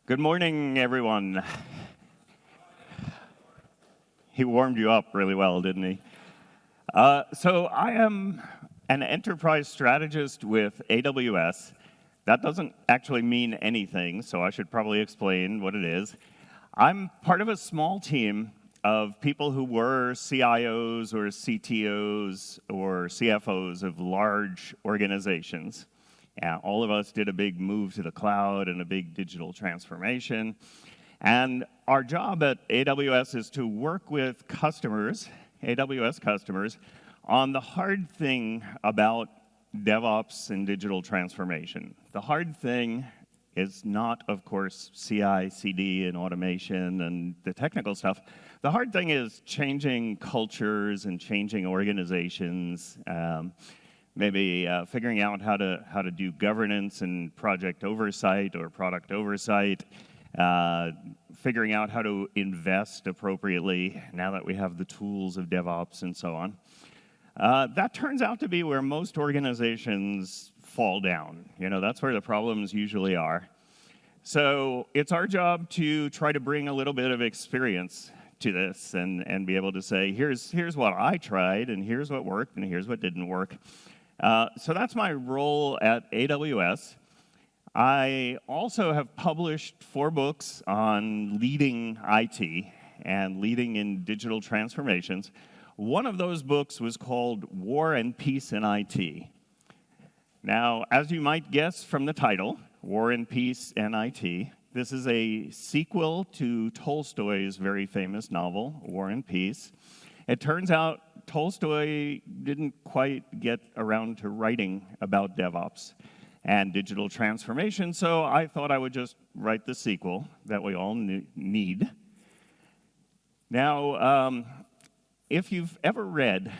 Good morning, everyone. He warmed you up really well, didn't he? So I am an enterprise strategist with AWS. That doesn't actually mean anything, so I should probably explain what it is. I'm part of a small team of people who were CIOs or CTOs or CFOs of large organizations. All of us did a big move to the cloud and a big digital transformation. And our job at AWS is to work with customers, AWS customers, on the hard thing about DevOps and digital transformation. The hard thing is not, of course, CI, CD, and automation and the technical stuff. The hard thing is changing cultures and changing organizations. Maybe figuring out how to do governance and project oversight or product oversight, figuring out how to invest appropriately now that we have the tools of DevOps and so on. That turns out to be where most organizations fall down. That's where the problems usually are. So it's our job to try to bring a little bit of experience to this and be able to say, here's what I tried, and here's what worked, and here's what didn't work. So that's my role at AWS. I also have published 4 books on leading IT and leading in digital transformations. One of those books was called War and Peace in IT. Now, as you might guess from the title, War and Peace in IT, this is a sequel to Tolstoy's very famous novel, War and Peace. It turns out Tolstoy didn't quite get around to writing about DevOps and digital transformation, so I thought I would just write the sequel that we all need. Now, if you've ever read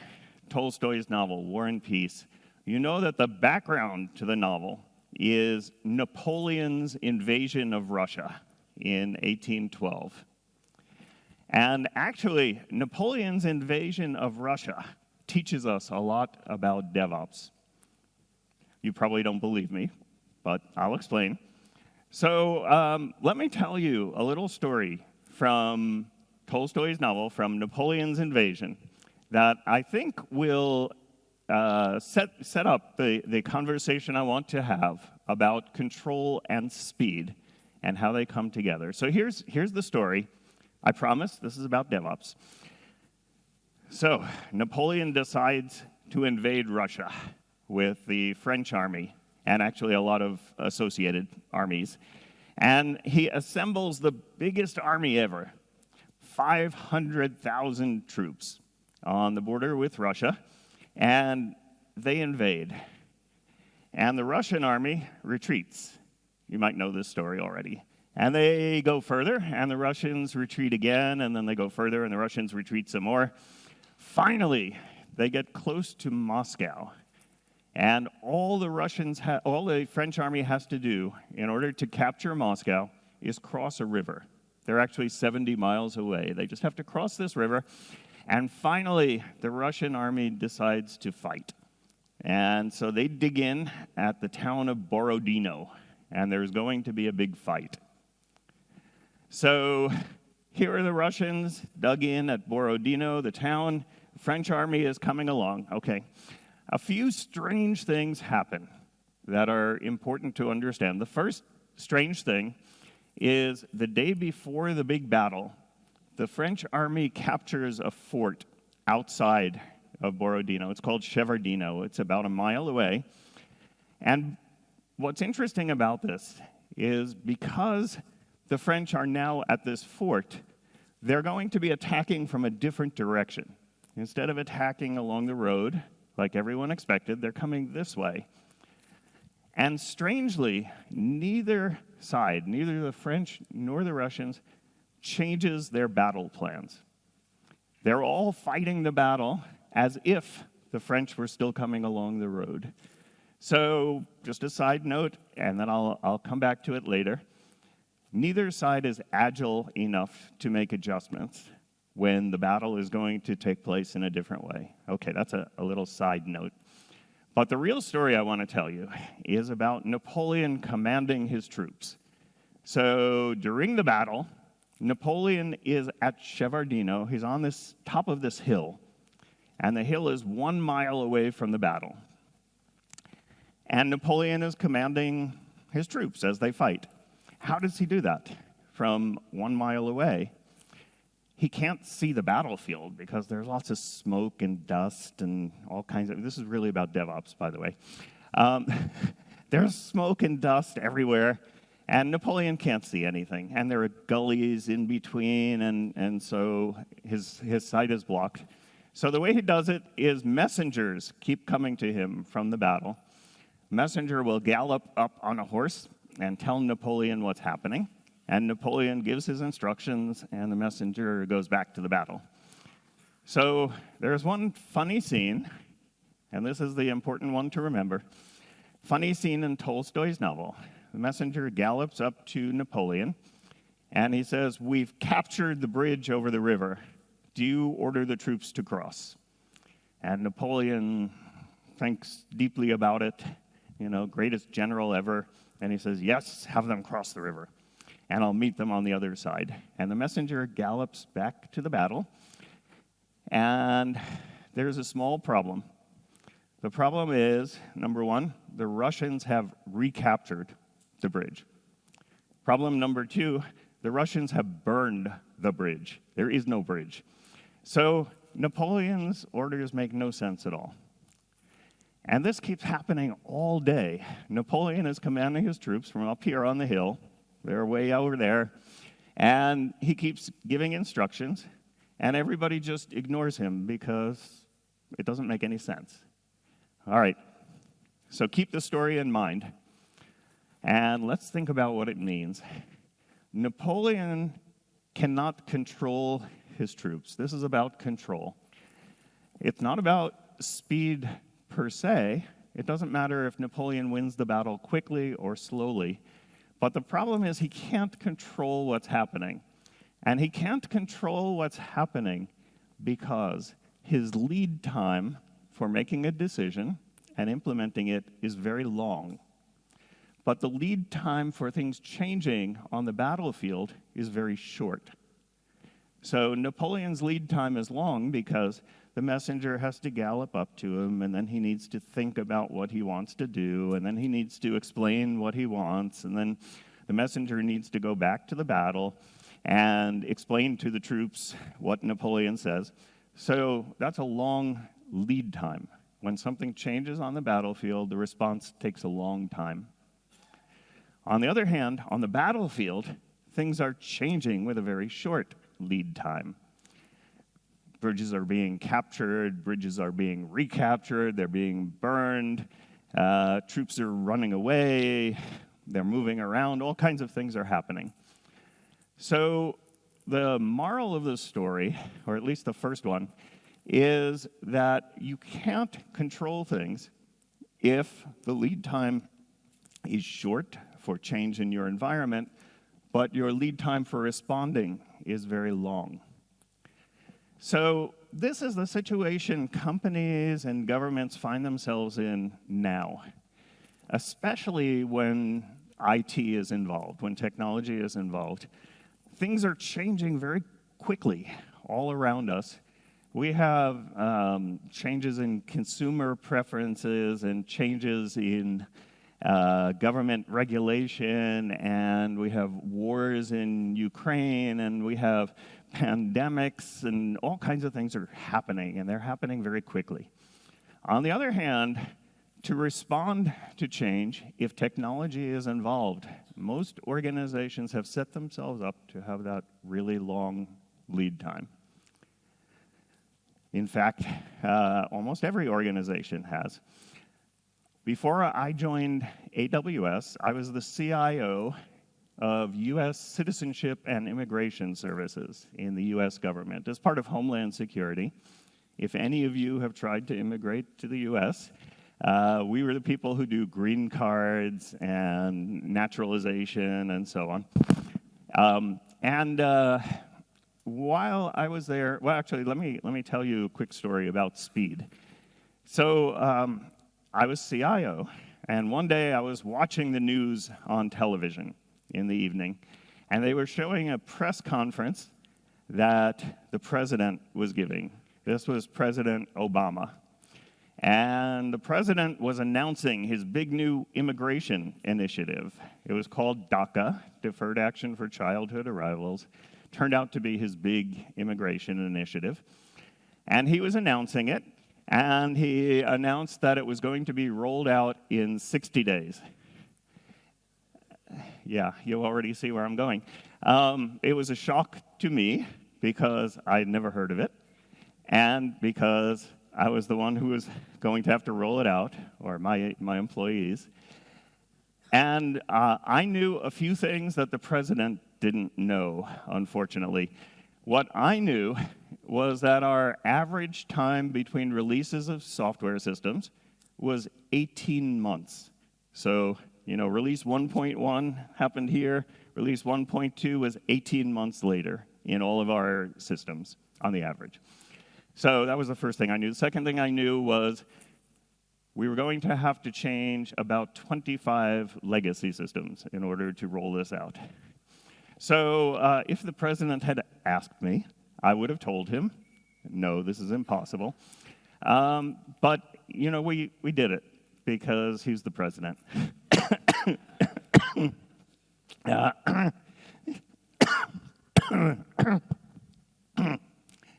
Tolstoy's novel, War and Peace, you know that the background to the novel is Napoleon's invasion of Russia in 1812. And actually, Napoleon's invasion of Russia teaches us a lot about DevOps. You probably don't believe me, but I'll explain. So let me tell you a little story from Tolstoy's novel, from Napoleon's invasion, that I think will set up the conversation I want to have about control and speed and how they come together. So here's the story. I promise this is about DevOps. So Napoleon decides to invade Russia with the French army and actually a lot of associated armies. And he assembles the biggest army ever, 500,000 troops on the border with Russia, and they invade. And the Russian army retreats. You might know this story already. And they go further, and the Russians retreat again, and then they go further, and the Russians retreat some more. Finally, they get close to Moscow, and all the French army has to do in order to capture Moscow is cross a river. They're actually 70 miles away. They just have to cross this river, and finally, the Russian army decides to fight. And so they dig in at the town of Borodino, and there's going to be a big fight. So here are the Russians dug in at Borodino, the town. The French army is coming along. Okay. A few strange things happen that are important to understand. The first strange thing is the day before the big battle, the French army captures a fort outside of Borodino. It's called Shevardino. It's about a mile away. And what's interesting about this is because the French are now at this fort, they're going to be attacking from a different direction. Instead of attacking along the road, like everyone expected, they're coming this way. And strangely, neither side, neither the French nor the Russians, changes their battle plans. They're all fighting the battle as if the French were still coming along the road. So, just a side note, and then I'll come back to it later. Neither side is agile enough to make adjustments when the battle is going to take place in a different way. Okay, that's a little side note. But the real story I want to tell you is about Napoleon commanding his troops. So during the battle, Napoleon is at Shevardino. He's on this top of this hill, and the hill is 1 mile away from the battle. And Napoleon is commanding his troops as they fight. How does he do that from 1 mile away? He can't see the battlefield because there's lots of smoke and dust and all kinds of, this is really about DevOps, by the way. There's smoke and dust everywhere, and Napoleon can't see anything. And there are gullies in between, and so his sight is blocked. So the way he does it is messengers keep coming to him from the battle. Messenger will gallop up on a horse and tell Napoleon what's happening. And Napoleon gives his instructions, and the messenger goes back to the battle. So there's one funny scene, and this is the important one to remember. Funny scene in Tolstoy's novel. The messenger gallops up to Napoleon, and he says, "We've captured the bridge over the river. Do you order the troops to cross?" And Napoleon thinks deeply about it, greatest general ever, and he says, "Yes, have them cross the river, and I'll meet them on the other side." And the messenger gallops back to the battle, and there's a small problem. The problem is, number one, the Russians have recaptured the bridge. Problem number two, the Russians have burned the bridge. There is no bridge. So Napoleon's orders make no sense at all. And this keeps happening all day. Napoleon is commanding his troops from up here on the hill. They're way over there. And he keeps giving instructions, and everybody just ignores him because it doesn't make any sense. All right, so keep the story in mind, and let's think about what it means. Napoleon cannot control his troops. This is about control. It's not about speed per se. It doesn't matter if Napoleon wins the battle quickly or slowly. But the problem is he can't control what's happening. And he can't control what's happening because his lead time for making a decision and implementing it is very long. But the lead time for things changing on the battlefield is very short. So Napoleon's lead time is long because the messenger has to gallop up to him, and then he needs to think about what he wants to do, and then he needs to explain what he wants, and then the messenger needs to go back to the battle and explain to the troops what Napoleon says. So that's a long lead time. When something changes on the battlefield, the response takes a long time. On the other hand, on the battlefield, things are changing with a very short lead time. Bridges are being captured, bridges are being recaptured, they're being burned, troops are running away, they're moving around, all kinds of things are happening. So the moral of the story, or at least the first one, is that you can't control things if the lead time is short for change in your environment, but your lead time for responding is very long. So this is the situation companies and governments find themselves in now, especially when IT is involved, when technology is involved. Things are changing very quickly all around us. We have changes in consumer preferences and changes in government regulation, and we have wars in Ukraine, and we have pandemics, and all kinds of things are happening, and they're happening very quickly. On the other hand, to respond to change, if technology is involved, most organizations have set themselves up to have that really long lead time. In fact, almost every organization has. Before I joined AWS, I was the CIO of U.S. Citizenship and Immigration Services in the U.S. government as part of Homeland Security. If any of you have tried to immigrate to the U.S., we were the people who do green cards and naturalization and so on. While I was there, well, actually, let me tell you a quick story about speed. So I was CIO, and one day I was watching the news on television. in the evening, and they were showing a press conference that the president was giving. This was President Obama. And the president was announcing his big new immigration initiative. It was called DACA, Deferred Action for Childhood Arrivals. Turned out to be his big immigration initiative. And he was announcing it, and he announced that it was going to be rolled out in 60 days. Yeah, you already see where I'm going. It was a shock to me because I'd never heard of it, and because I was the one who was going to have to roll it out, or my employees. And I knew a few things that the president didn't know, unfortunately. What I knew was that our average time between releases of software systems was 18 months. So, release 1.1 happened here, release 1.2 was 18 months later in all of our systems on the average. So that was the first thing I knew. The second thing I knew was we were going to have to change about 25 legacy systems in order to roll this out. So if the president had asked me, I would have told him, no, this is impossible. But, we did it because he's the president.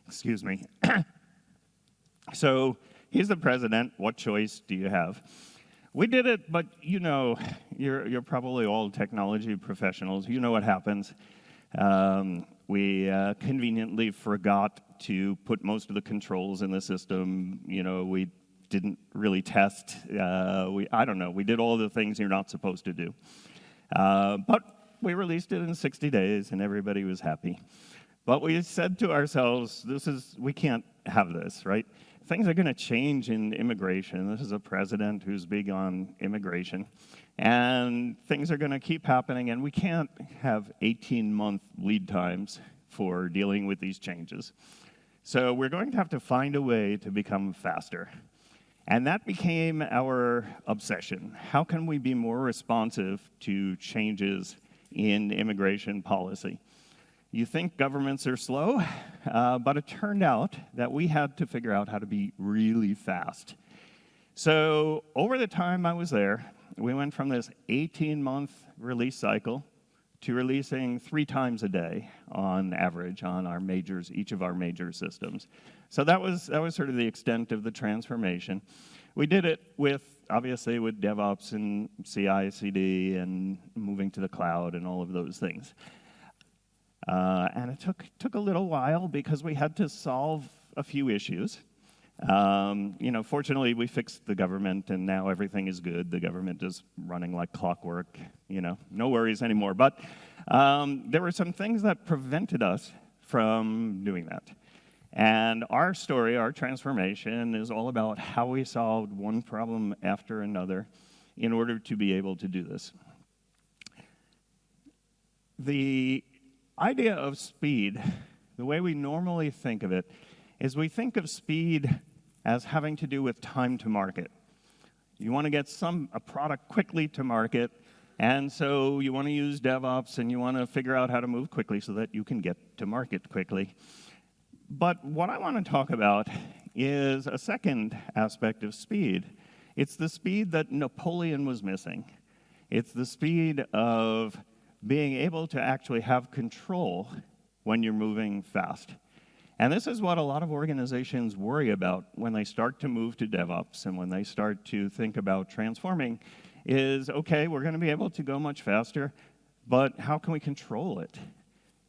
Excuse me. So he's the president. What choice do you have? We did it, but you're probably all technology professionals. You know what happens. We conveniently forgot to put most of the controls in the system. We didn't really test. We did all the things you're not supposed to do. But we released it in 60 days, and everybody was happy. But we said to ourselves, we can't have this, right? Things are going to change in immigration. This is a president who's big on immigration. And things are going to keep happening, and we can't have 18-month lead times for dealing with these changes. So we're going to have to find a way to become faster. And that became our obsession. How can we be more responsive to changes in immigration policy? You think governments are slow, but it turned out that we had to figure out how to be really fast. So over the time I was there, we went from this 18-month release cycle to releasing 3 times a day on average on our majors, each of our major systems. So that was sort of the extent of the transformation. We did it obviously with DevOps and CI/CD and moving to the cloud and all of those things. And it took a little while because we had to solve a few issues. Fortunately, we fixed the government, and now everything is good. The government is running like clockwork. No worries anymore. But there were some things that prevented us from doing that. And our story, our transformation, is all about how we solved one problem after another in order to be able to do this. The idea of speed, the way we normally think of it, is we think of speed as having to do with time to market. You want to get a product quickly to market, and so you want to use DevOps, and you want to figure out how to move quickly so that you can get to market quickly. But what I want to talk about is a second aspect of speed. It's the speed that Napoleon was missing. It's the speed of being able to actually have control when you're moving fast. And this is what a lot of organizations worry about when they start to move to DevOps and when they start to think about transforming is, okay, we're going to be able to go much faster, but how can we control it,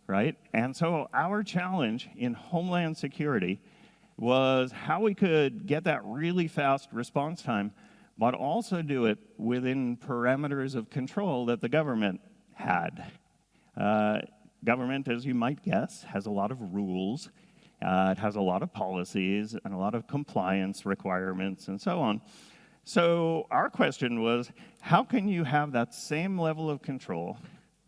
right? And so our challenge in Homeland Security was how we could get that really fast response time, but also do it within parameters of control that the government had. Government, as you might guess, has a lot of rules. It has a lot of policies and a lot of compliance requirements and so on. So our question was, how can you have that same level of control,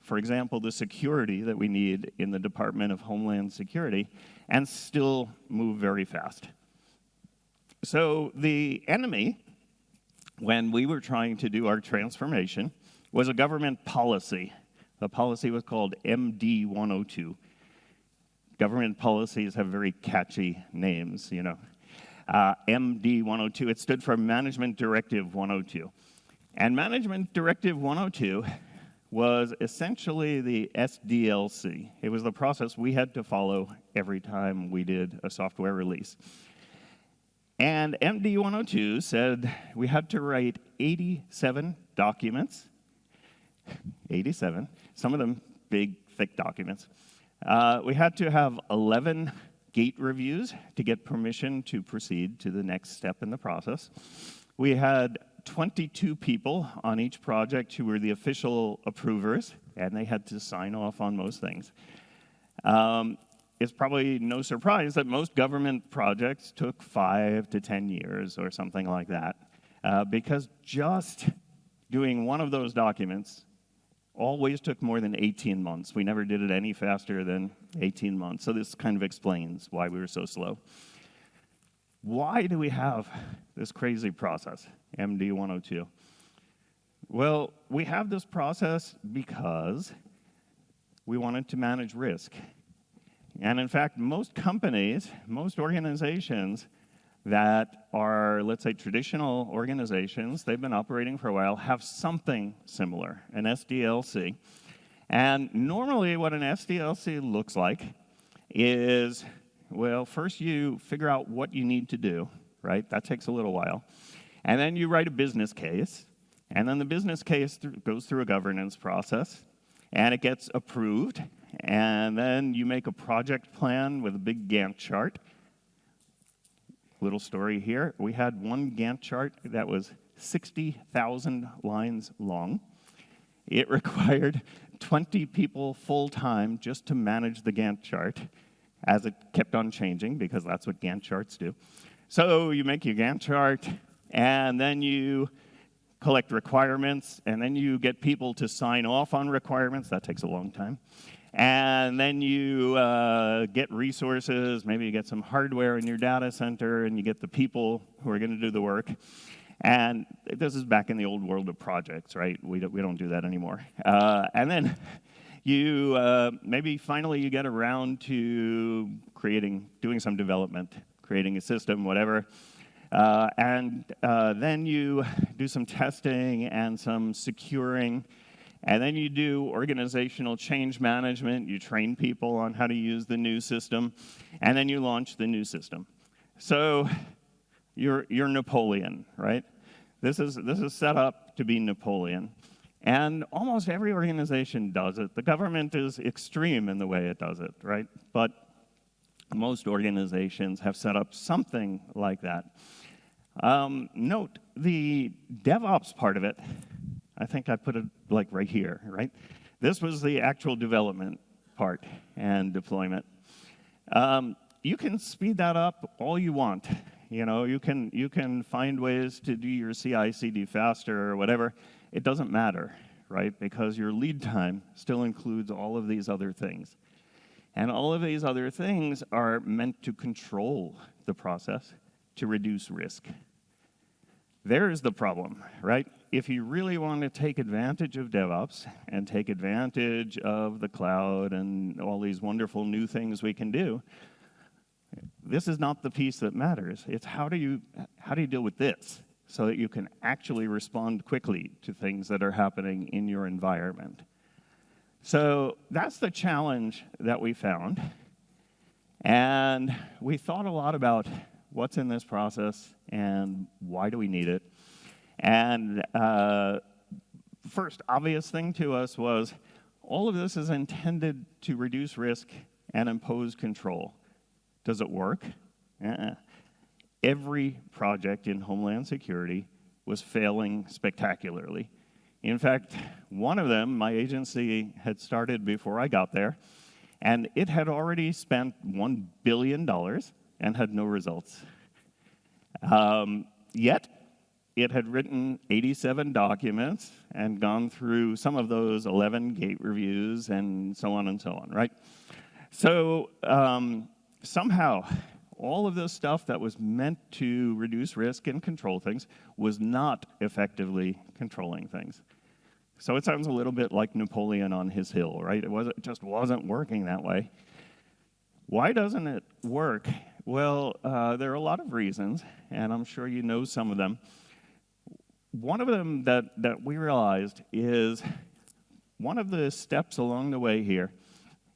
for example, the security that we need in the Department of Homeland Security, and still move very fast? So the enemy, when we were trying to do our transformation, was a government policy The policy was called MD 102. Government policies have very catchy names, you know. MD 102, it stood for Management Directive 102. And Management Directive 102 was essentially the SDLC. It was the process we had to follow every time we did a software release. And MD 102 said we had to write 87 documents, 87, some of them big, thick documents. We had to have 11 gate reviews to get permission to proceed to the next step in the process. We had 22 people on each project who were the official approvers, and they had to sign off on most things. It's probably no surprise that most government projects took 5 to 10 years or something like that, because just doing one of those documents always took more than 18 months. We never did it any faster than 18 months. So this kind of explains why we were so slow. Why do we have this crazy process, MD 102? Well, we have this process because we wanted to manage risk. And in fact, most companies, most organizations that are, let's say, traditional organizations, they've been operating for a while, have something similar, an SDLC. And normally what an SDLC looks like is, well, first you figure out what you need to do, right? That takes a little while. And then you write a business case, and then the business case goes through a governance process, and it gets approved, and then you make a project plan with a big Gantt chart. Little story here, we had one Gantt chart that was 60,000 lines long. It required 20 people full-time just to manage the Gantt chart as it kept on changing, because that's what Gantt charts do. So you make your Gantt chart, and then you collect requirements, and then you get people to sign off on requirements. That takes a long time. And then you get resources, maybe you get some hardware in your data center, and you get the people who are going to do the work. And this is back in the old world of projects, right? We don't do that anymore. And then you maybe finally you get around to doing some development, creating a system, whatever. And then you do some testing and some securing. And then you do organizational change management. You train people on how to use the new system. And then you launch the new system. So you're Napoleon, right? This is set up to be Napoleon. And almost every organization does it. The government is extreme in the way it does it, right? But most organizations have set up something like that. Note the DevOps part of it. I think I put it like right here, right? This was the actual development part and deployment. You can speed that up all you want. You know, you can find ways to do your CI/CD faster or whatever. It doesn't matter, right? Because your lead time still includes all of these other things. And all of these other things are meant to control the process, to reduce risk. There's the problem, right? If you really want to take advantage of DevOps and take advantage of the cloud and all these wonderful new things we can do, this is not the piece that matters. It's how do you deal with this so that you can actually respond quickly to things that are happening in your environment. So that's the challenge that we found. And we thought a lot about what's in this process and why do we need it. And first obvious thing to us was all of this is intended to reduce risk and impose control. Does it work? Every project in Homeland Security was failing spectacularly. In fact, one of them, my agency had started before I got there, and it had already spent $1 billion and had no results. Yet, it had written 87 documents and gone through some of those 11 gate reviews and so on, right? So somehow, all of this stuff that was meant to reduce risk and control things was not effectively controlling things. So it sounds a little bit like Napoleon on his hill, right? It just wasn't working that way. Why doesn't it work? Well, there are a lot of reasons, and I'm sure you know some of them. One of them that we realized is one of the steps along the way here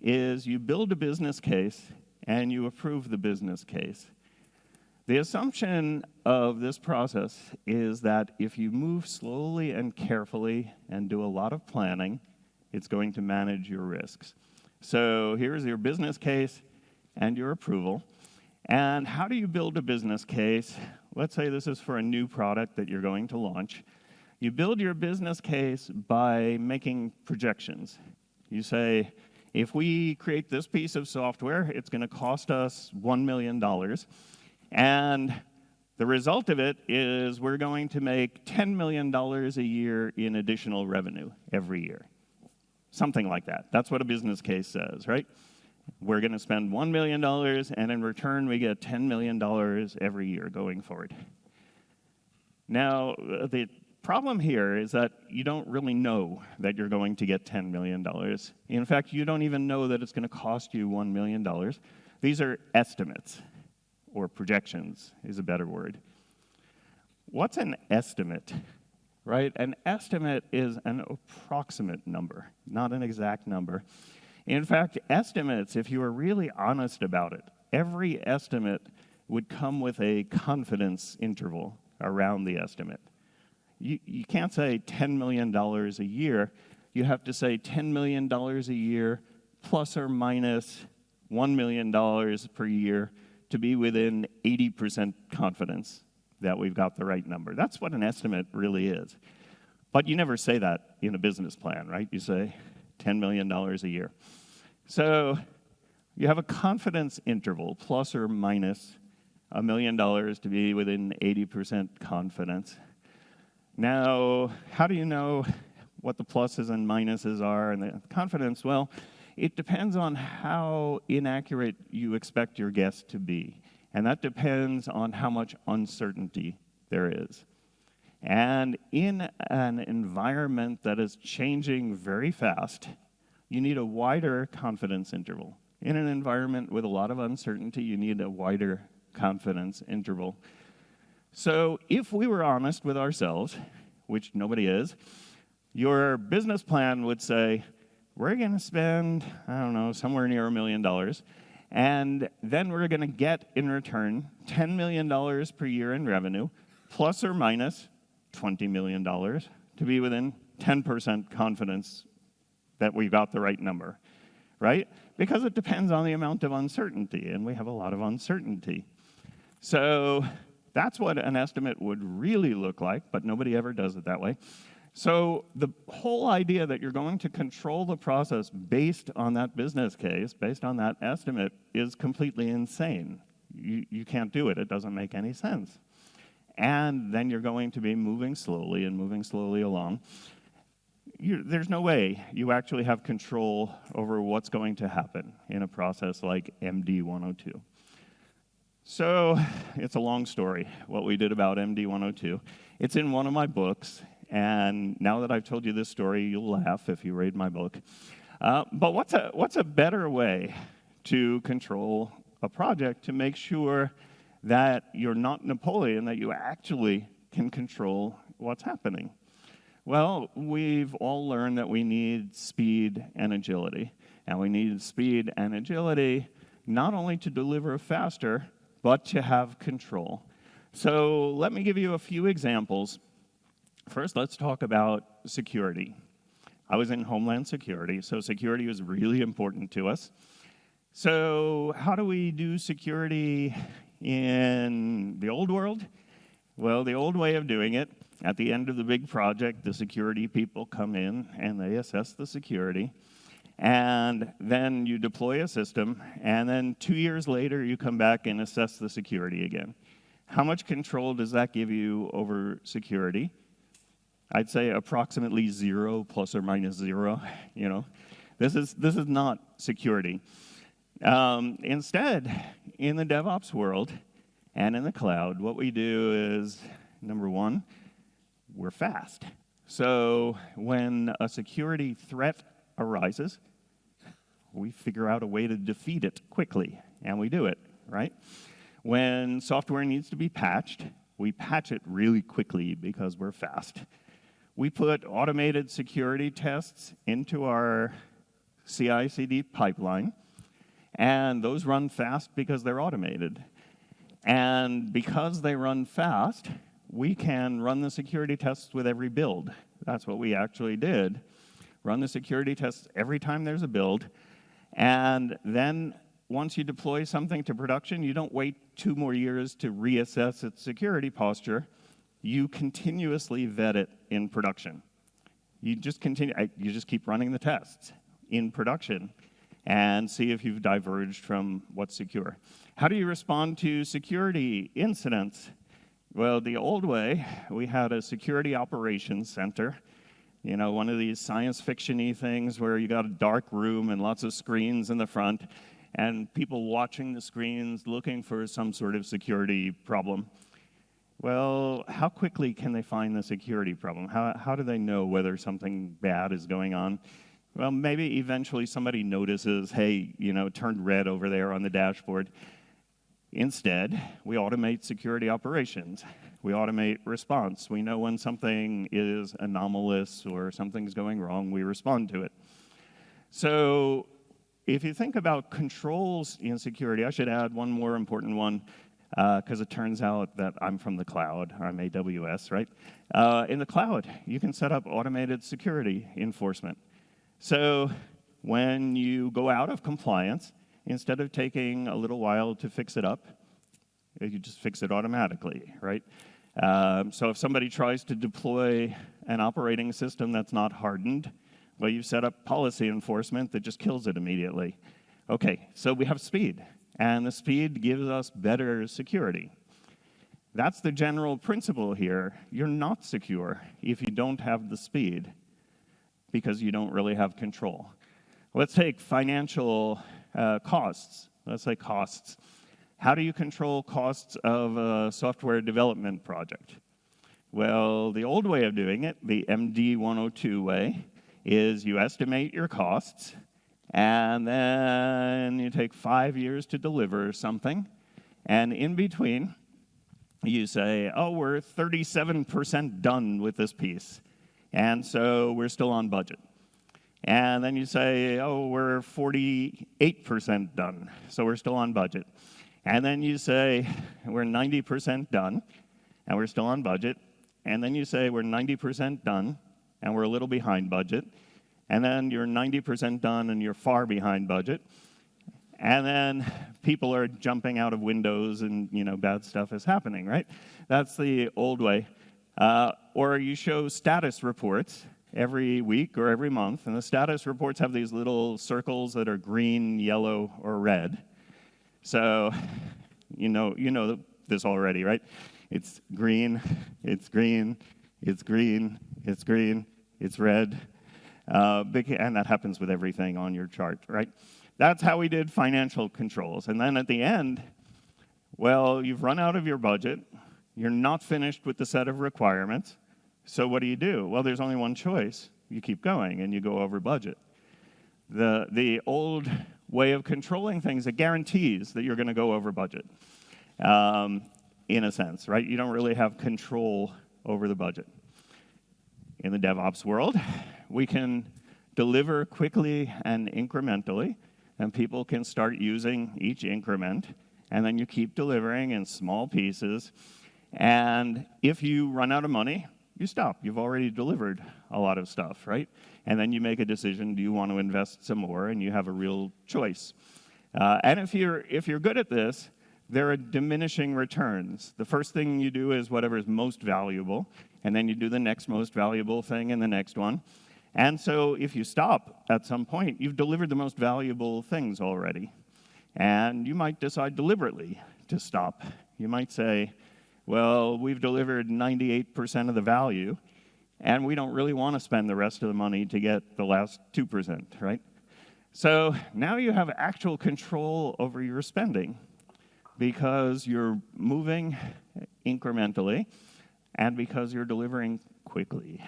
is you build a business case and you approve the business case. The assumption of this process is that if you move slowly and carefully and do a lot of planning, it's going to manage your risks. So here's your business case and your approval. And how do you build a business case? Let's say this is for a new product that you're going to launch. You build your business case by making projections. You say, if we create this piece of software, it's going to cost us $1 million. And the result of it is we're going to make $10 million a year in additional revenue every year. Something like that. That's what a business case says, right? We're going to spend $1 million, and in return, we get $10 million every year going forward. Now, the problem here is that you don't really know that you're going to get $10 million. In fact, you don't even know that it's going to cost you $1 million. These are estimates, or projections is a better word. What's an estimate, right? An estimate is an approximate number, not an exact number. In fact, estimates, if you were really honest about it, every estimate would come with a confidence interval around the estimate. You can't say $10 million a year. You have to say $10 million a year plus or minus $1 million per year to be within 80% confidence that we've got the right number. That's what an estimate really is. But you never say that in a business plan, right? You say $10 million a year. So you have a confidence interval, plus or minus $1 million to be within 80% confidence. Now, how do you know what the pluses and minuses are and the confidence? Well, it depends on how inaccurate you expect your guess to be. And that depends on how much uncertainty there is. And in an environment that is changing very fast, you need a wider confidence interval. In an environment with a lot of uncertainty, you need a wider confidence interval. So if we were honest with ourselves, which nobody is, your business plan would say, we're going to spend, somewhere near $1 million, and then we're going to get in return $10 million per year in revenue, plus or minus $20 million, to be within 10% confidence that we've got the right number, right? Because it depends on the amount of uncertainty, and we have a lot of uncertainty. So that's what an estimate would really look like, but nobody ever does it that way. So the whole idea that you're going to control the process based on that business case, based on that estimate, is completely insane. You can't do it. It doesn't make any sense. And then you're going to be moving slowly along. There's no way you actually have control over what's going to happen in a process like MD 102. So it's a long story, what we did about MD 102. It's in one of my books, and now that I've told you this story, you'll laugh if you read my book. But what's a better way to control a project to make sure that you're not Napoleon, that you actually can control what's happening? Well, we've all learned that we need speed and agility. And we need speed and agility not only to deliver faster, but to have control. So let me give you a few examples. First, let's talk about security. I was in Homeland Security, so security was really important to us. So how do we do security in the old world? Well, the old way of doing it, at the end of the big project, the security people come in and they assess the security. And then you deploy a system, and then 2 years later, you come back and assess the security again. How much control does that give you over security? I'd say approximately 0, plus or minus 0. This is not security. Instead, in the DevOps world and in the cloud, what we do is, number one, we're fast. So when a security threat arises, we figure out a way to defeat it quickly, and we do it, right? When software needs to be patched, we patch it really quickly because we're fast. We put automated security tests into our CI/CD pipeline, and those run fast because they're automated. And because they run fast, we can run the security tests with every build. That's what we actually did. Run the security tests every time there's a build, and then once you deploy something to production, you don't wait 2 more years to reassess its security posture. You continuously vet it in production. You just keep running the tests in production and see if you've diverged from what's secure. How do you respond to security incidents? Well, the old way, we had a security operations center, one of these science fiction-y things where you got a dark room and lots of screens in the front, and people watching the screens looking for some sort of security problem. Well, how quickly can they find the security problem? How do they know whether something bad is going on? Well, maybe eventually somebody notices, hey, it turned red over there on the dashboard. Instead, we automate security operations. We automate response. We know when something is anomalous or something's going wrong, we respond to it. So if you think about controls in security, I should add one more important one, because it turns out that I'm from the cloud. I'm AWS, right? In the cloud, you can set up automated security enforcement. So when you go out of compliance, instead of taking a little while to fix it up, you just fix it automatically, right? So if somebody tries to deploy an operating system that's not hardened, well, you set up policy enforcement that just kills it immediately. Okay, so we have speed, and the speed gives us better security. That's the general principle here. You're not secure if you don't have the speed, because you don't really have control. Let's take financial costs. Let's say costs. How do you control costs of a software development project? Well, the old way of doing it, the MD 102 way, is you estimate your costs, and then you take 5 years to deliver something, and in between, you say, oh, we're 37% done with this piece, and so we're still on budget. And then you say, oh, we're 48% done, so we're still on budget. And then you say, we're 90% done, and we're still on budget. And then you say, we're 90% done, and we're a little behind budget. And then you're 90% done, and you're far behind budget. And then people are jumping out of windows, and bad stuff is happening, right? That's the old way. Or you show status reports every week or every month, and the status reports have these little circles that are green, yellow, or red. So you know this already, right? It's green, it's green, it's green, it's green, it's red, and that happens with everything on your chart, right? That's how we did financial controls. And then at the end, well, you've run out of your budget, you're not finished with the set of requirements, so what do? Well, there's only one choice. You keep going, and you go over budget. The old way of controlling things, it guarantees that you're going to go over budget, in a sense, right? You don't really have control over the budget. In the DevOps world, we can deliver quickly and incrementally, and people can start using each increment, and then you keep delivering in small pieces, and if you run out of money, you stop. You've already delivered a lot of stuff, right? And then you make a decision, do you want to invest some more? And you have a real choice. And if you're good at this, there are diminishing returns. The first thing you do is whatever is most valuable, and then you do the next most valuable thing and the next one. And so if you stop at some point, you've delivered the most valuable things already. And you might decide deliberately to stop. You might say, well, we've delivered 98% of the value, and we don't really want to spend the rest of the money to get the last 2%, right? So now you have actual control over your spending because you're moving incrementally and because you're delivering quickly.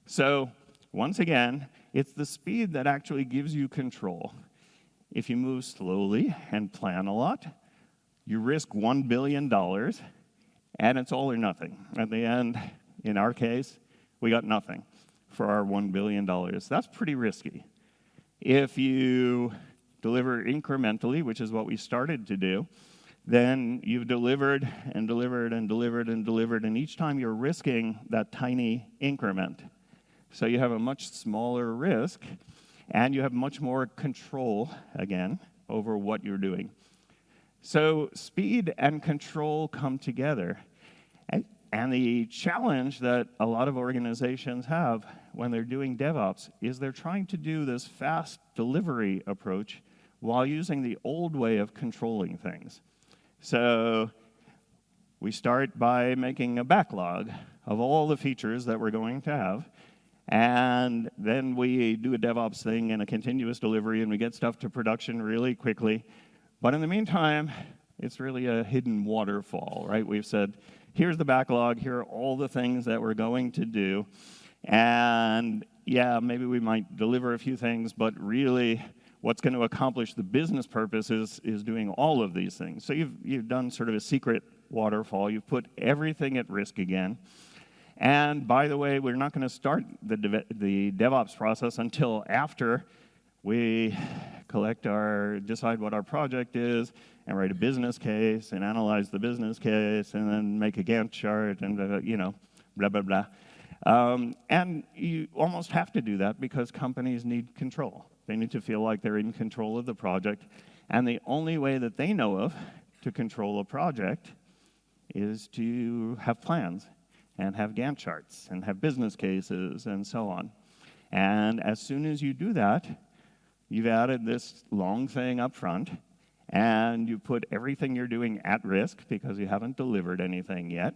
So once again, it's the speed that actually gives you control. If you move slowly and plan a lot, you risk $1 billion, and it's all or nothing. At the end, in our case, we got nothing for our $1 billion. That's pretty risky. If you deliver incrementally, which is what we started to do, then you've delivered and delivered and delivered and delivered, and each time you're risking that tiny increment. So you have a much smaller risk, and you have much more control, again, over what you're doing. So speed and control come together. And the challenge that a lot of organizations have when they're doing DevOps is they're trying to do this fast delivery approach while using the old way of controlling things. So we start by making a backlog of all the features that we're going to have, and then we do a DevOps thing and a continuous delivery, and we get stuff to production really quickly. But in the meantime, it's really a hidden waterfall, right? We've said, here's the backlog, here are all the things that we're going to do, and yeah, maybe we might deliver a few things, but really what's going to accomplish the business purpose is doing all of these things. So you've done sort of a secret waterfall. You've put everything at risk again. And by the way, we're not going to start the DevOps process until after we decide what our project is, and write a business case, and analyze the business case, and then make a Gantt chart, and blah, blah, blah. And you almost have to do that because companies need control. They need to feel like they're in control of the project. And the only way that they know of to control a project is to have plans, and have Gantt charts, and have business cases, and so on. And as soon as you do that, you've added this long thing up front, and you put everything you're doing at risk because you haven't delivered anything yet,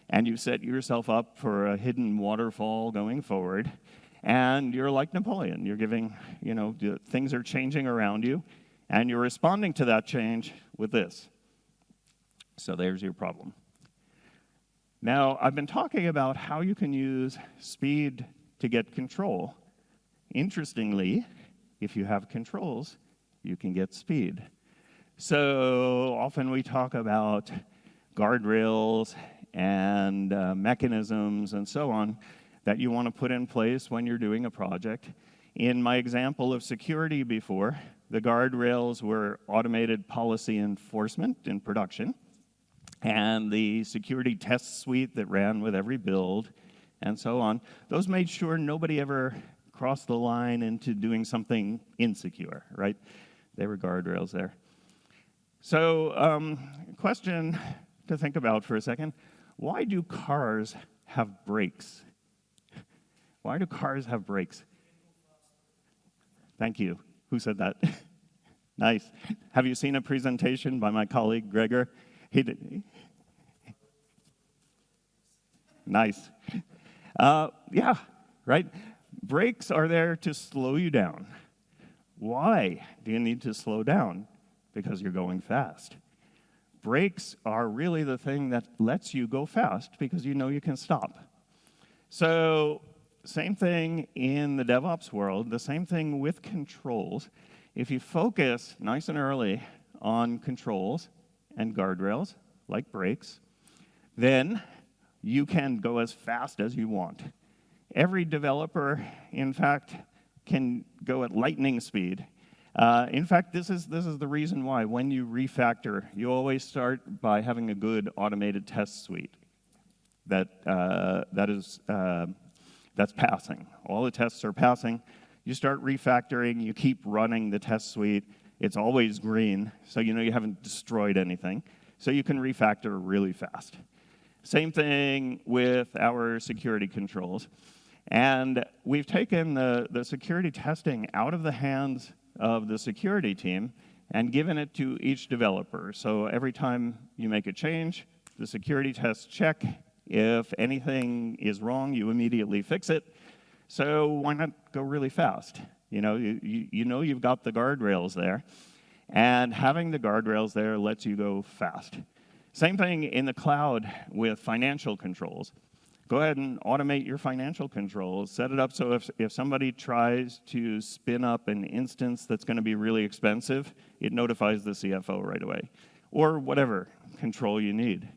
and you set yourself up for a hidden waterfall going forward, and you're like Napoleon. You're giving, things are changing around you, and you're responding to that change with this. So there's your problem. Now, I've been talking about how you can use speed to get control. Interestingly, if you have controls, you can get speed. So often we talk about guardrails and mechanisms and so on that you want to put in place when you're doing a project. In my example of security before, the guardrails were automated policy enforcement in production, and the security test suite that ran with every build, and so on. Those made sure nobody ever crossed the line into doing something insecure, right? They were guardrails there. So, question to think about for a second. Why do cars have brakes? Why do cars have brakes? Thank you. Who said that? Nice. Have you seen a presentation by my colleague, Gregor? He did. Nice. Yeah, right? Brakes are there to slow you down. Why do you need to slow down? Because you're going fast. Brakes are really the thing that lets you go fast because you know you can stop. So, same thing in the DevOps world, the same thing with controls. If you focus nice and early on controls and guardrails, like brakes, then you can go as fast as you want. Every developer, in fact, can go at lightning speed. In fact, this is the reason why when you refactor, you always start by having a good automated test suite that's passing. All the tests are passing. You start refactoring, you keep running the test suite. It's always green, so you know you haven't destroyed anything. So you can refactor really fast. Same thing with our security controls. And we've taken the security testing out of the hands of the security team and given it to each developer. So every time you make a change, the security tests check. If anything is wrong, you immediately fix it. So why not go really fast? You know you've got the guardrails there. And having the guardrails there lets you go fast. Same thing in the cloud with financial controls. Go ahead and automate your financial controls. Set it up so if somebody tries to spin up an instance that's going to be really expensive, it notifies the CFO right away, or whatever control you need.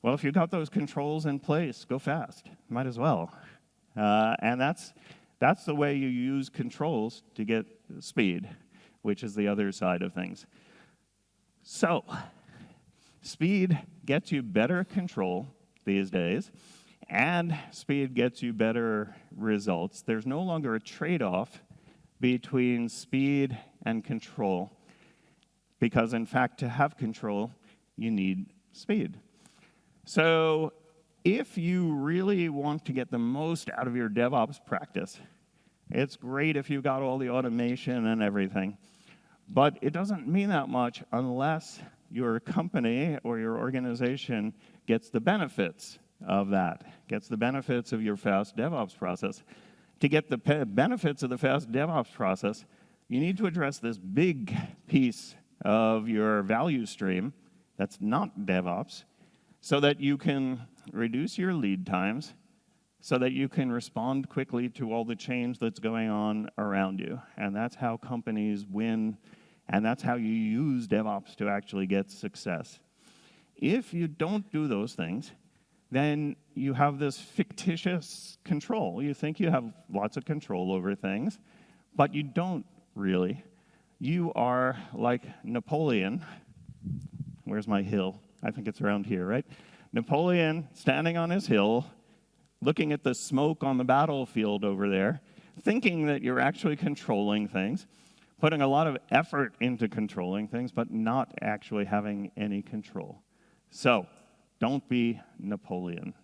Well, if you've got those controls in place, go fast. Might as well. And that's the way you use controls to get speed, which is the other side of things. So, speed gets you better control these days, and speed gets you better results. There's no longer a trade-off between speed and control, because in fact, to have control, you need speed. So if you really want to get the most out of your DevOps practice, it's great if you got all the automation and everything, but it doesn't mean that much unless your company or your organization gets the benefits of that, gets the benefits of your fast DevOps process. To get the benefits of the fast DevOps process, you need to address this big piece of your value stream that's not DevOps, so that you can reduce your lead times, so that you can respond quickly to all the change that's going on around you. And that's how companies win, and that's how you use DevOps to actually get success. If you don't do those things, then you have this fictitious control. You think you have lots of control over things, but you don't really. You are like Napoleon. Where's my hill? I think it's around here, right? Napoleon standing on his hill, looking at the smoke on the battlefield over there, thinking that you're actually controlling things, putting a lot of effort into controlling things, but not actually having any control. So, don't be Napoleon.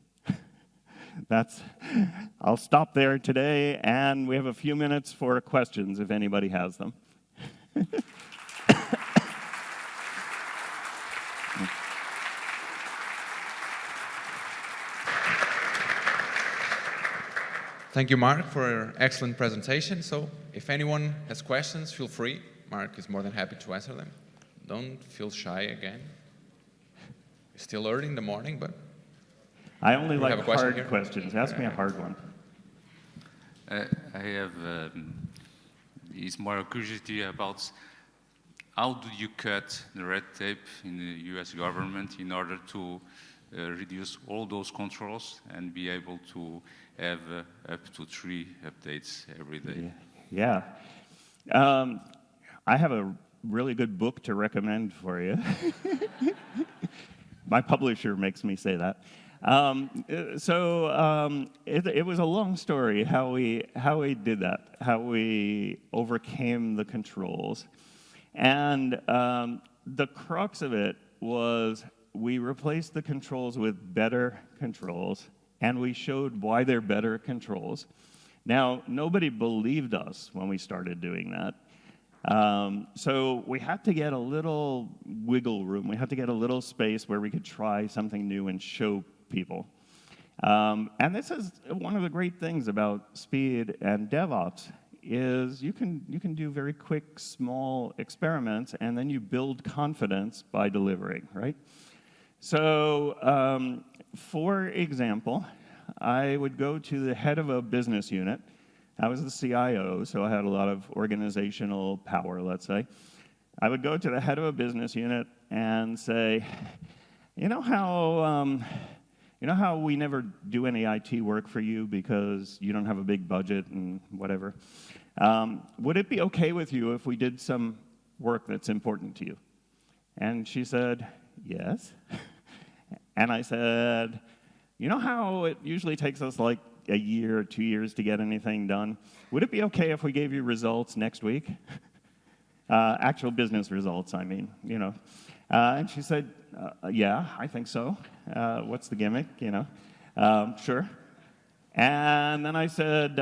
I'll stop there today, and we have a few minutes for questions if anybody has them. Thank you, Mark, for your excellent presentation. So if anyone has questions, feel free. Mark is more than happy to answer them. Don't feel shy again. It's still early in the morning, but I only like hard here. Questions. Ask me a hard one. I have is more curiosity about how do you cut the red tape in the U.S. government in order to reduce all those controls and be able to have up to 3 updates every day. Yeah. I have a really good book to recommend for you. My publisher makes me say that. It was a long story how we did that, how we overcame the controls. And the crux of it was we replaced the controls with better controls, and we showed why they're better controls. Now, nobody believed us when we started doing that. So we had to get a little wiggle room. We had to get a little space where we could try something new and show people. And this is one of the great things about speed and DevOps is you can do very quick, small experiments, and then you build confidence by delivering, right? So, for example, I would go to the head of a business unit. I was the CIO, so I had a lot of organizational power, let's say. I would go to the head of a business unit and say, you know how we never do any IT work for you because you don't have a big budget and whatever? Would it be okay with you if we did some work that's important to you? And she said, yes. And I said, you know how it usually takes us like a year or 2 years to get anything done? Would it be okay if we gave you results next week? Actual business results, I mean, you know. And she said, yeah, I think so. What's the gimmick, you know? Sure. And then I said,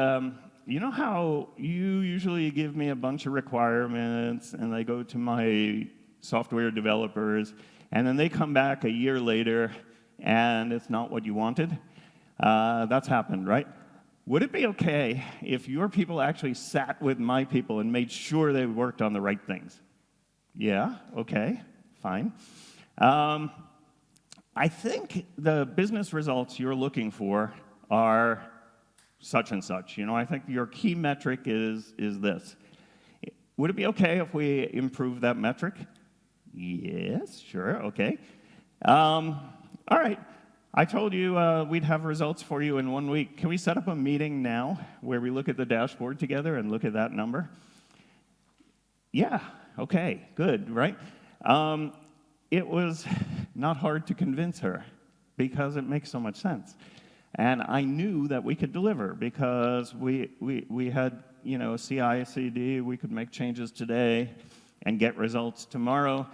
you know how you usually give me a bunch of requirements and they go to my software developers and then they come back a year later and it's not what you wanted? That's happened, right? Would it be okay if your people actually sat with my people and made sure they worked on the right things? Yeah, okay, fine. I think the business results you're looking for are such and such. You know, I think your key metric is this. Would it be okay if we improve that metric? Yes, sure, okay. All right, I told you we'd have results for you in 1 week. Can we set up a meeting now where we look at the dashboard together and look at that number? Yeah, okay, good, right? It was not hard to convince her because it makes so much sense. And I knew that we could deliver because we had, you know, CI/CD, we could make changes today and get results tomorrow.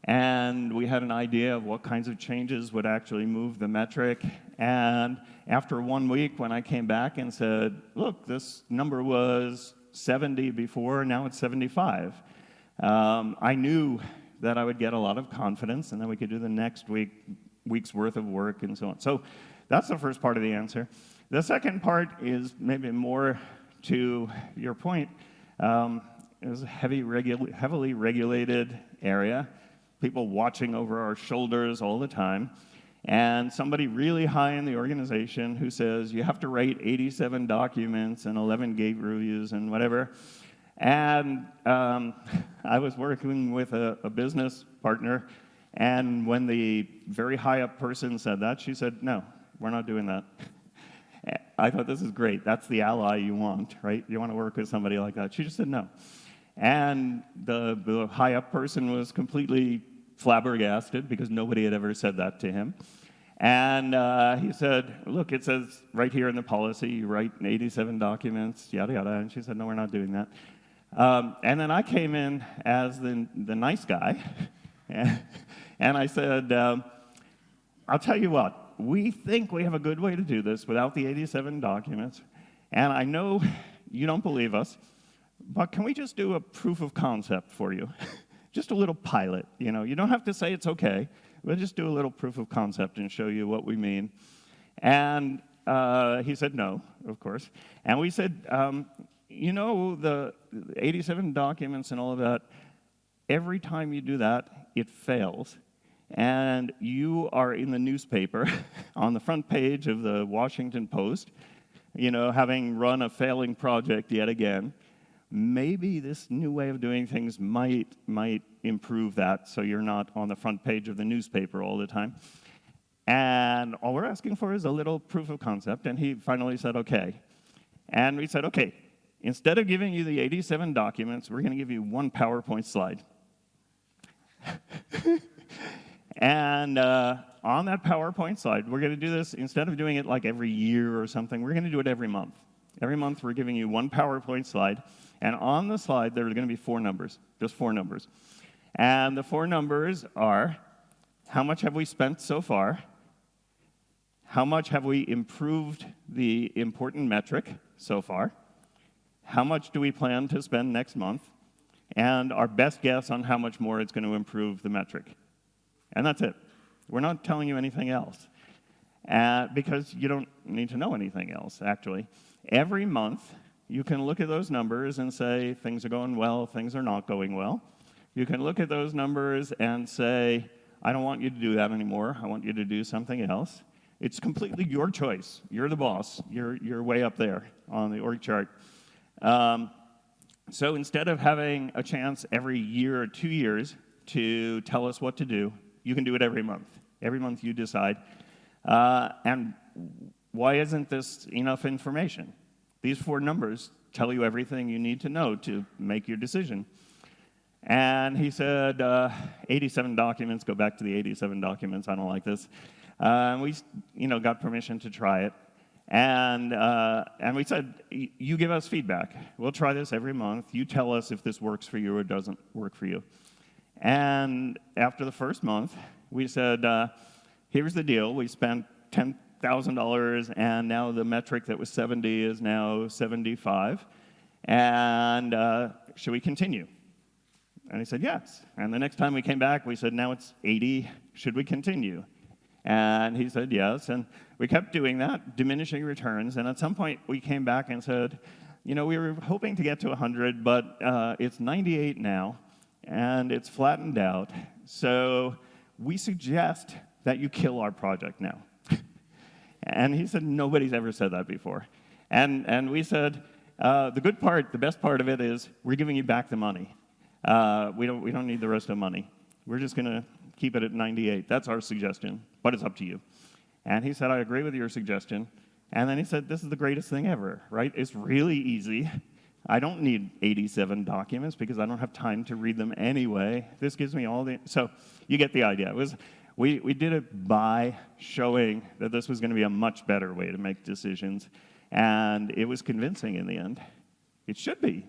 And we had an idea of what kinds of changes would actually move the metric. And after 1 week, when I came back and said, look, this number was 70 before, now it's 75, I knew that I would get a lot of confidence and then we could do the next week's worth of work and so on. So that's the first part of the answer. The second part is maybe more to your point. It was a heavily regulated area, people watching over our shoulders all the time, and somebody really high in the organization who says, you have to write 87 documents and 11 gate reviews and whatever. And I was working with a business partner, and when the very high-up person said that, she said, no, we're not doing that. I thought, this is great. That's the ally you want, right? You want to work with somebody like that. She just said no. And the high-up person was completely flabbergasted because nobody had ever said that to him. And he said, look, it says right here in the policy, you write 87 documents, yada, yada. And she said, no, we're not doing that. And then I came in as the nice guy. And I said, I'll tell you what. We think we have a good way to do this without the 87 documents. And I know you don't believe us, but can we just do a proof of concept for you? Just a little pilot, you know. You don't have to say it's okay. We'll just do a little proof of concept and show you what we mean. And he said no, of course. And we said, you know, the 87 documents and all of that, every time you do that, it fails. And you are in the newspaper on the front page of the Washington Post, you know, having run a failing project yet again. Maybe this new way of doing things might improve that so you're not on the front page of the newspaper all the time. And all we're asking for is a little proof of concept. And he finally said, okay. And we said, okay, instead of giving you the 87 documents, we're going to give you one PowerPoint slide. And on that PowerPoint slide, we're going to do this, instead of doing it like every year or something, we're going to do it every month. Every month, we're giving you one PowerPoint slide. And on the slide, there are going to be 4 numbers, just 4 numbers. And the 4 numbers are, how much have we spent so far? How much have we improved the important metric so far? How much do we plan to spend next month? And our best guess on how much more it's going to improve the metric. And that's it. We're not telling you anything else. Because you don't need to know anything else, actually. Every month, you can look at those numbers and say, things are going well, things are not going well. You can look at those numbers and say, I don't want you to do that anymore. I want you to do something else. It's completely your choice. You're the boss. You're way up there on the org chart. So instead of having a chance every year or 2 years to tell us what to do, you can do it every month. Every month you decide. And why isn't this enough information? These 4 numbers tell you everything you need to know to make your decision. And he said, 87 documents, go back to the 87 documents, I don't like this. We got permission to try it. And we said, you give us feedback. We'll try this every month. You tell us if this works for you or doesn't work for you. And after the first month, we said, here's the deal. We spent $10,000, and now the metric that was 70 is now 75. And should we continue? And he said, yes. And the next time we came back, we said, now it's 80. Should we continue? And he said, yes. And we kept doing that, diminishing returns. And at some point, we came back and said, we were hoping to get to 100, but it's 98 now. And it's flattened out, so we suggest that you kill our project now. And he said, nobody's ever said that before. And we said, the best part of it is we're giving you back the money. We don't need the rest of the money. We're just going to keep it at 98. That's our suggestion, but it's up to you. And he said, I agree with your suggestion. And then he said, this is the greatest thing ever, right? It's really easy. I don't need 87 documents because I don't have time to read them anyway. This gives me all the... So you get the idea. We did it by showing that this was going to be a much better way to make decisions. And it was convincing in the end. It should be.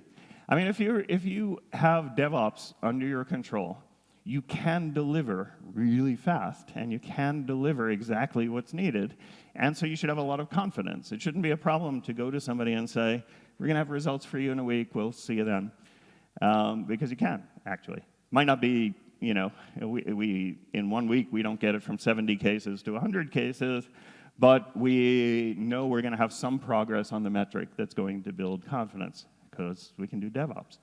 I mean, if you have DevOps under your control, you can deliver really fast, and you can deliver exactly what's needed. And so you should have a lot of confidence. It shouldn't be a problem to go to somebody and say, we're going to have results for you in a week, we'll see you then. Because you can, actually. Might not be, you know, we in 1 week, we don't get it from 70 cases to 100 cases, but we know we're going to have some progress on the metric that's going to build confidence, because we can do DevOps.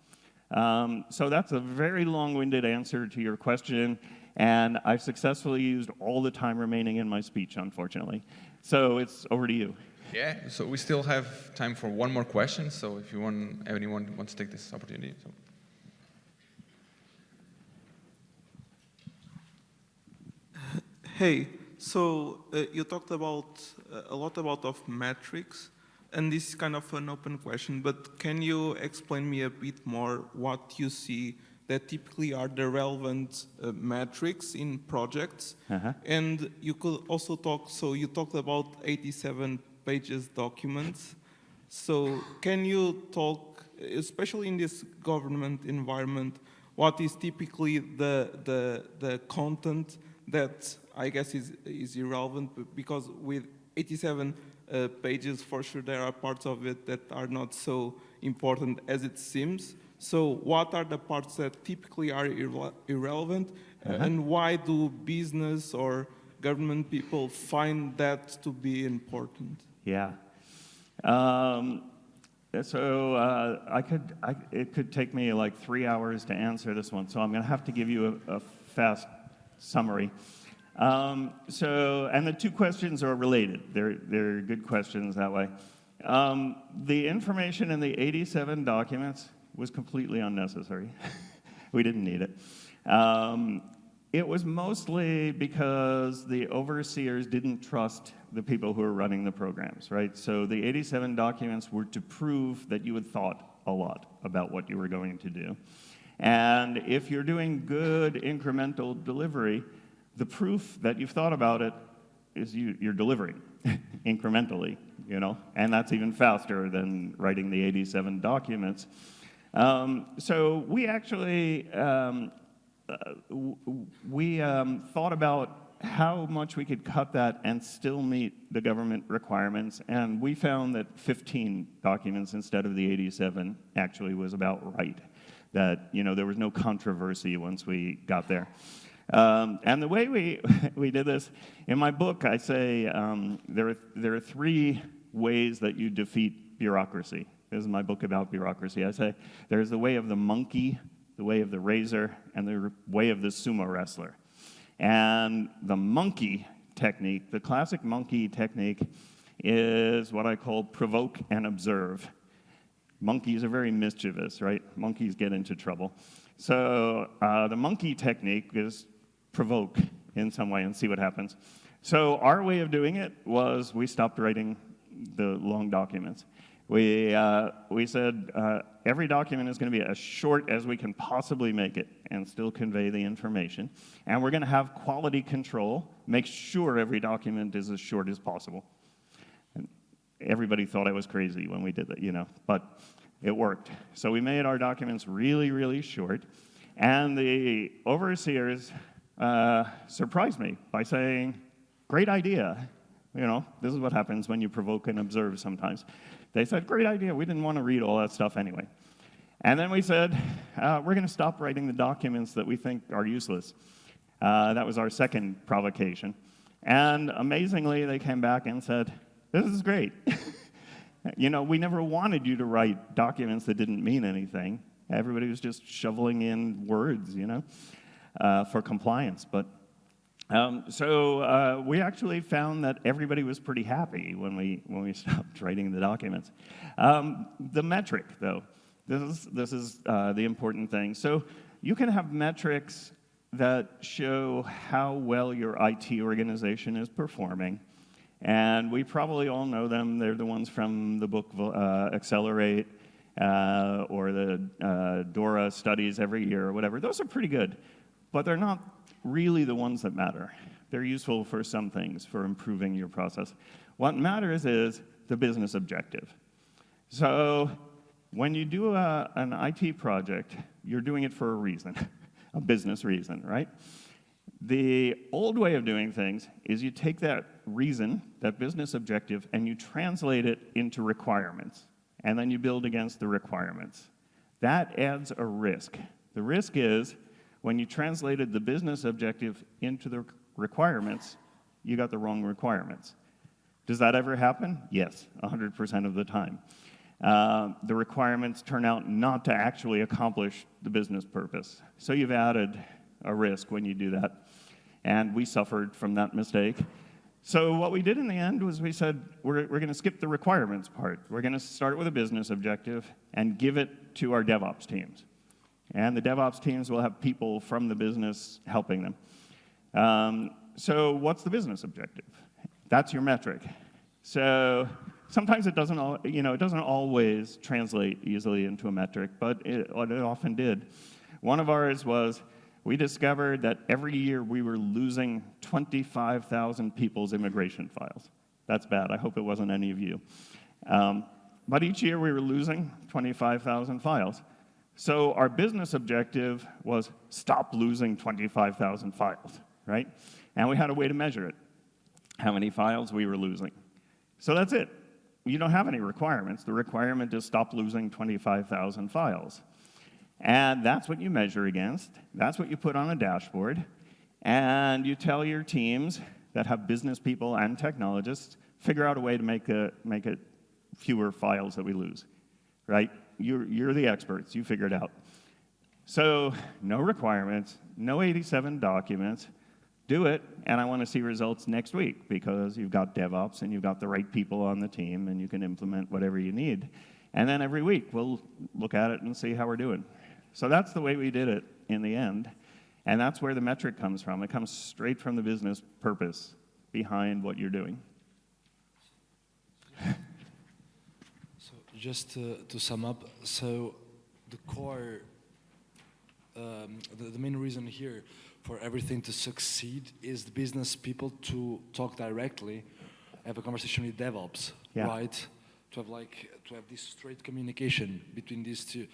So that's a very long-winded answer to your question, and I've successfully used all the time remaining in my speech, unfortunately. So it's over to you. Yeah, so we still have time for one more question, so if anyone wants to take this opportunity. So. Hey, so you talked about a lot of metrics, and this is kind of an open question, but can you explain me a bit more what you see that typically are the relevant metrics in projects? And you could also you talked about 87 pages documents. So can you talk, especially in this government environment, what is typically the content that I guess is irrelevant, because with 87 pages, for sure there are parts of it that are not so important as it seems. So what are the parts that typically are irrelevant, and why do business or government people find that to be important? Yeah. It could take me like 3 hours to answer this one, so I'm going to have to give you a fast summary. And the two questions are related. They're good questions that way. The information in the 87 documents was completely unnecessary. We didn't need it. It was mostly because the overseers didn't trust the people who were running the programs, right? So the 87 documents were to prove that you had thought a lot about what you were going to do. And if you're doing good incremental delivery, the proof that you've thought about it is you're delivering incrementally, you know, and that's even faster than writing the 87 documents. So we actually thought about how much we could cut that and still meet the government requirements, and we found that 15 documents instead of the 87 actually was about right. That, you know, there was no controversy once we got there. And the way we did this, in my book, I say there are 3 ways that you defeat bureaucracy. This is my book about bureaucracy. I say there's the way of the monkey, the way of the razor, and the way of the sumo wrestler. And the monkey technique, the classic monkey technique, is what I call provoke and observe. Monkeys are very mischievous, right? Monkeys get into trouble. So the monkey technique is provoke in some way and see what happens. So our way of doing it was we stopped writing the long documents. We said every document is going to be as short as we can possibly make it and still convey the information. And we're going to have quality control, make sure every document is as short as possible. And everybody thought I was crazy when we did that, you know, but it worked. So we made our documents really, really short. And the overseers surprised me by saying, great idea. You know, this is what happens when you provoke and observe sometimes. They said, great idea. We didn't want to read all that stuff anyway. And then we said, we're going to stop writing the documents that we think are useless. That was our second provocation. And amazingly, they came back and said, this is great. You know, we never wanted you to write documents that didn't mean anything. Everybody was just shoveling in words, you know, for compliance. But We actually found that everybody was pretty happy when we stopped writing the documents. The metric, though, this is the important thing. So you can have metrics that show how well your IT organization is performing, and we probably all know them. They're the ones from the book Accelerate or the DORA studies every year or whatever. Those are pretty good, but they're not really the ones that matter. They're useful for some things, for improving your process. What matters is the business objective. So when you do an IT project, you're doing it for a reason, a business reason, right? The old way of doing things is you take that reason, that business objective, and you translate it into requirements, and then you build against the requirements. That adds a risk. The risk is when you translated the business objective into the requirements, you got the wrong requirements. Does that ever happen? Yes, 100% of the time. The requirements turn out not to actually accomplish the business purpose. So you've added a risk when you do that. And we suffered from that mistake. So what we did in the end was we said, we're going to skip the requirements part. We're going to start with a business objective and give it to our DevOps teams. And the DevOps teams will have people from the business helping them. So what's the business objective? That's your metric. So sometimes it doesn't always translate easily into a metric, but it often did. One of ours was we discovered that every year we were losing 25,000 people's immigration files. That's bad. I hope it wasn't any of you. But each year we were losing 25,000 files. So our business objective was stop losing 25,000 files, right? And we had a way to measure it, how many files we were losing. So that's it. You don't have any requirements. The requirement is stop losing 25,000 files. And that's what you measure against. That's what you put on a dashboard. And you tell your teams that have business people and technologists, figure out a way to make it fewer files that we lose, right? You're the experts. You figure it out. So no requirements, no 87 documents. Do it, and I want to see results next week because you've got DevOps and you've got the right people on the team and you can implement whatever you need. And then every week we'll look at it and see how we're doing. So that's the way we did it in the end, and that's where the metric comes from. It comes straight from the business purpose behind what you're doing. So just to sum up, so the core, the main reason here for everything to succeed is the business people to talk directly, have a conversation with DevOps, yeah. right? To have this straight communication between these two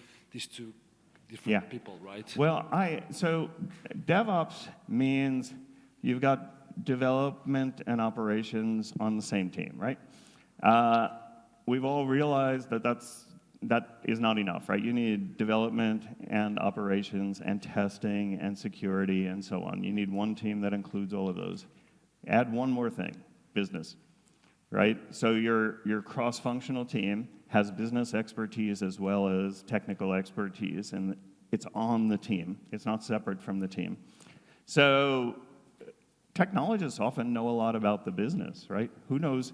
different people, right? Well, so DevOps means you've got development and operations on the same team, right? We've all realized that is not enough, right? You need development and operations and testing and security and so on. You need one team that includes all of those. Add one more thing, business, right? So your cross-functional team has business expertise as well as technical expertise, and it's on the team. It's not separate from the team. So technologists often know a lot about the business, right? Who knows?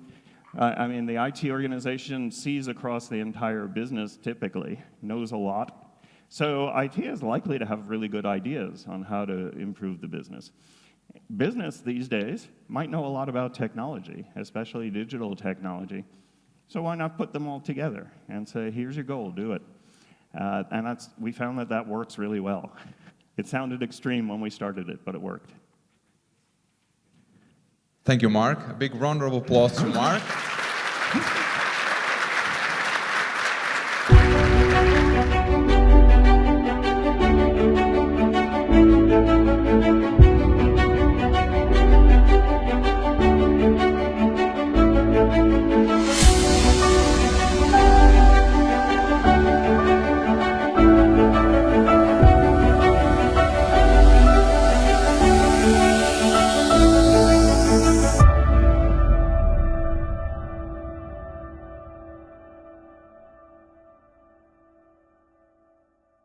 The IT organization sees across the entire business typically, knows a lot. So IT is likely to have really good ideas on how to improve the business. Business these days might know a lot about technology, especially digital technology. So why not put them all together and say, here's your goal, do it. And we found that works really well. It sounded extreme when we started it, but it worked. Thank you, Mark. A big round of applause to Mark.